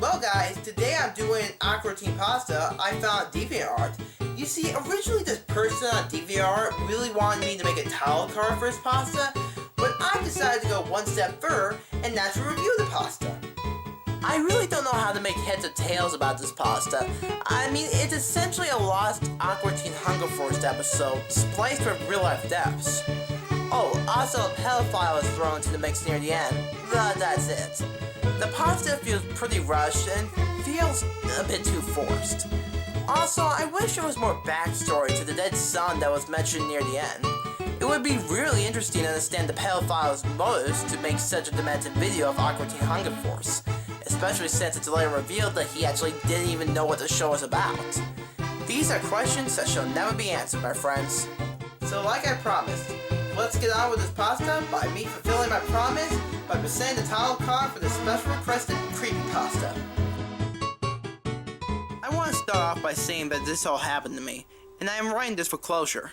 Well guys, today I'm doing Aqua Teen Pasta. I found DeviantArt. You see, originally this person on DeviantArt really wanted me to make a title card for his pasta, but I decided to go one step further, and that's to review the pasta. I really don't know how to make heads or tails about this pasta. I mean, it's essentially a lost Aqua Teen Hunger Force episode, spliced with real life deaths. Oh, also a pedophile is thrown into the mix near the end, but that's it. The pasta feels pretty rushed and feels a bit too forced. Also, I wish there was more backstory to the dead son that was mentioned near the end. It would be really interesting to understand the pedophile's motives to make such a demented video of Aqua Teen Hunger Force, especially since it's later revealed that he actually didn't even know what the show was about. These are questions that shall never be answered, my friends. So like I promised, let's get on with this pasta by me fulfilling my promise by presenting the title card for the special requested Creepypasta. I want to start off by saying that this all happened to me, and I am writing this for closure.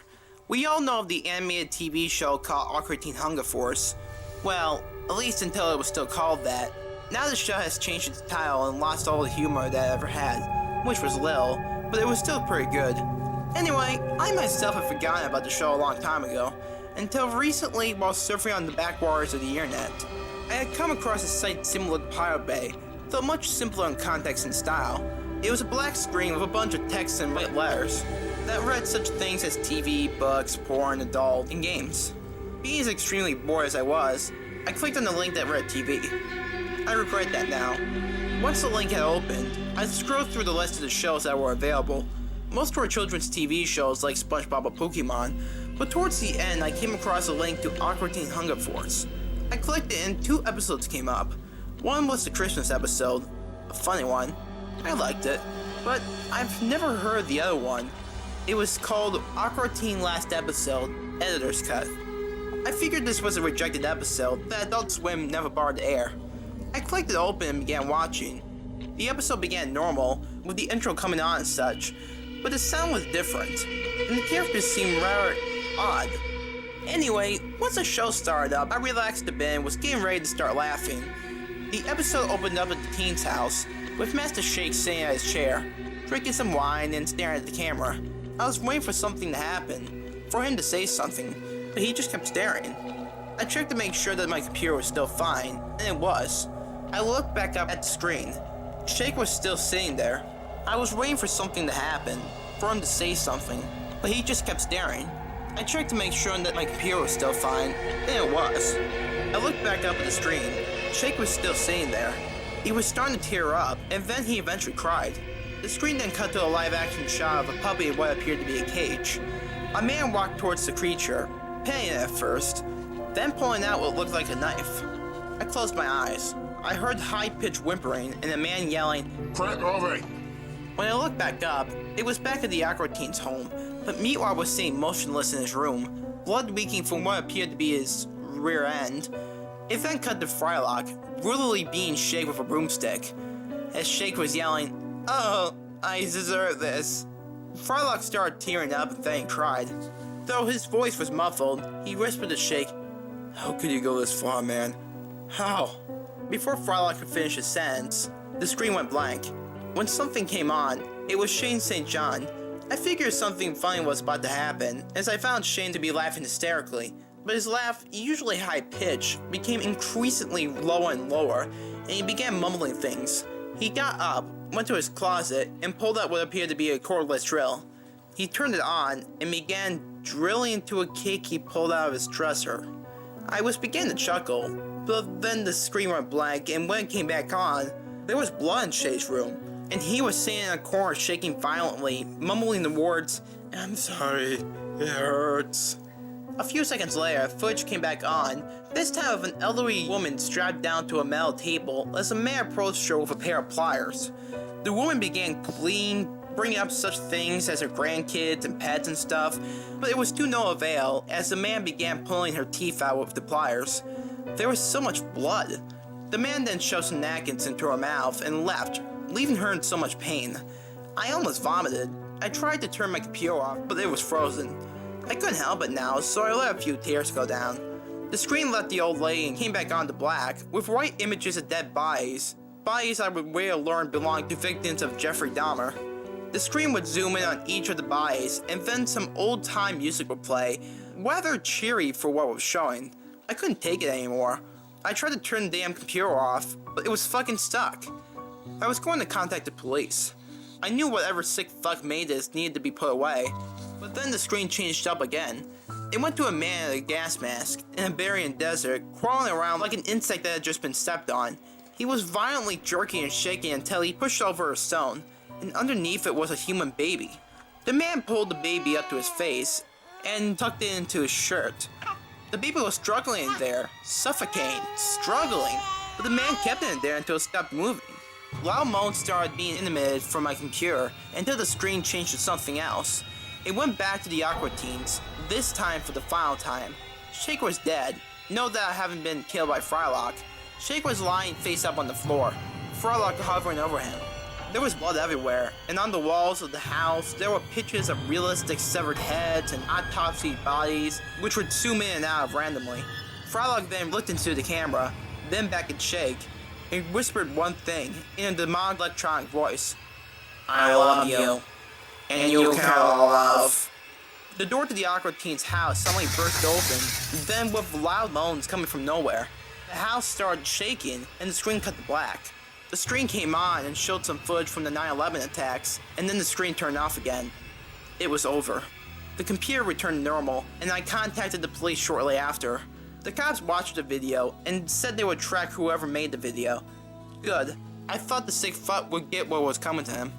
We all know of the animated TV show called Aqua Teen Hunger Force. Well, at least until it was still called that. Now the show has changed its title and lost all the humor that it ever had, which was little, but it was still pretty good. Anyway, I myself had forgotten about the show a long time ago, until recently while surfing on the backwaters of the internet. I had come across a site similar to Pirate Bay, though much simpler in context and style. It was a black screen with a bunch of text in white letters that read such things as TV, books, porn, adult, and games. Being as extremely bored as I was, I clicked on the link that read TV. I regret that now. Once the link had opened, I scrolled through the list of the shows that were available. Most were children's TV shows like SpongeBob or Pokemon, but towards the end I came across a link to Aqua Teen Hunger Force. I clicked it and 2 episodes came up. One was the Christmas episode, a funny one. I liked it, but I've never heard the other one. It was called Aqua Teen Last Episode, Editor's Cut. I figured this was a rejected episode that Adult Swim never bothered to air. I clicked it open and began watching. The episode began normal, with the intro coming on and such, but the sound was different, and the characters seemed rather odd. Anyway, once the show started up, I relaxed a bit and was getting ready to start laughing. The episode opened up at the teen's house, with Master Shake sitting at his chair, drinking some wine and staring at the camera. I was waiting for something to happen, for him to say something, but he just kept staring. I checked to make sure that my computer was still fine, and it was. I looked back up at the screen. Shake was still sitting there. I was waiting for something to happen, for him to say something, but he just kept staring. I checked to make sure that my computer was still fine, and it was. I looked back up at the screen. Shake was still sitting there. He was starting to tear up, and then he eventually cried. The screen then cut to a live-action shot of a puppy in what appeared to be a cage. A man walked towards the creature, petting it at first, then pulling out what looked like a knife. I closed my eyes. I heard high-pitched whimpering and a man yelling, "Quit moving!" When I looked back up, it was back at the Aqua Teen's home, but Myuu was sitting motionless in his room, blood leaking from what appeared to be his rear end. It then cut to Frylock, brutally being Shake with a broomstick. As Shake was yelling, "Oh, I deserve this." Frylock started tearing up and then cried. Though his voice was muffled, he whispered to Shake, "How could you go this far, man? How?" Before Frylock could finish his sentence, the screen went blank. When something came on, it was Shane St. John. I figured something funny was about to happen, as I found Shane to be laughing hysterically, but his laugh, usually high-pitched, became increasingly lower and lower, and he began mumbling things. He got up, went to his closet, and pulled out what appeared to be a cordless drill. He turned it on, and began drilling into a cake he pulled out of his dresser. I was beginning to chuckle, but then the screen went blank, and when it came back on, there was blood in Shay's room, and he was sitting in a corner shaking violently, mumbling the words, "I'm sorry, it hurts." A few seconds later, footage came back on, this time of an elderly woman strapped down to a metal table as a man approached her with a pair of pliers. The woman began pleading, bringing up such things as her grandkids and pets and stuff, but it was to no avail as the man began pulling her teeth out with the pliers. There was so much blood. The man then shoved some napkins into her mouth and left, leaving her in so much pain. I almost vomited. I tried to turn my computer off, but it was frozen. I couldn't help it now, so I let a few tears go down. The screen left the old lady and came back on to black, with white images of dead bodies, bodies I would later learn belonged to victims of Jeffrey Dahmer. The screen would zoom in on each of the bodies, and then some old-time music would play, rather cheery for what was showing. I couldn't take it anymore. I tried to turn the damn computer off, but it was fucking stuck. I was going to contact the police. I knew whatever sick fuck made this needed to be put away, but then the screen changed up again. It went to a man in a gas mask, in a Bavarian desert, crawling around like an insect that had just been stepped on. He was violently jerking and shaking until he pushed over a stone, and underneath it was a human baby. The man pulled the baby up to his face, and tucked it into his shirt. The baby was struggling in there, suffocating, struggling, but the man kept it in there until it stopped moving. Loud moans started being emitted from my computer until the screen changed to something else. It went back to the Aqua Teens, this time for the final time. Shake was dead. Note that I haven't been killed by Frylock. Shake was lying face up on the floor, Frylock hovering over him. There was blood everywhere, and on the walls of the house, there were pictures of realistic severed heads and autopsied bodies, which would zoom in and out randomly. Frylock then looked into the camera, then back at Shake, and whispered one thing in a demonic electronic voice. I love you, and you can love. The door to the Aqua Teen's house suddenly burst open, then with loud moans coming from nowhere. The house started shaking, and the screen cut to black. The screen came on and showed some footage from the 9/11 attacks, and then the screen turned off again. It was over. The computer returned normal, and I contacted the police shortly after. The cops watched the video and said they would track whoever made the video. Good. I thought the sick fuck would get what was coming to him.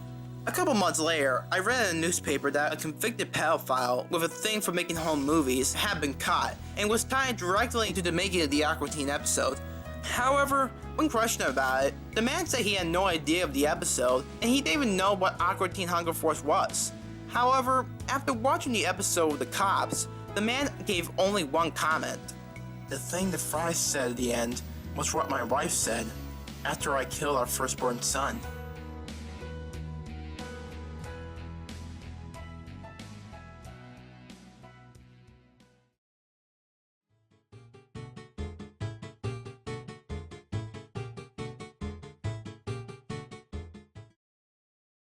A couple months later, I read in a newspaper that a convicted pedophile with a thing for making home movies had been caught and was tied directly to the making of the Aqua Teen episode. However, when questioned about it, the man said he had no idea of the episode and he didn't even know what Aqua Teen Hunger Force was. However, after watching the episode with the cops, the man gave only one comment. The thing that Fry said at the end was what my wife said after I killed our firstborn son.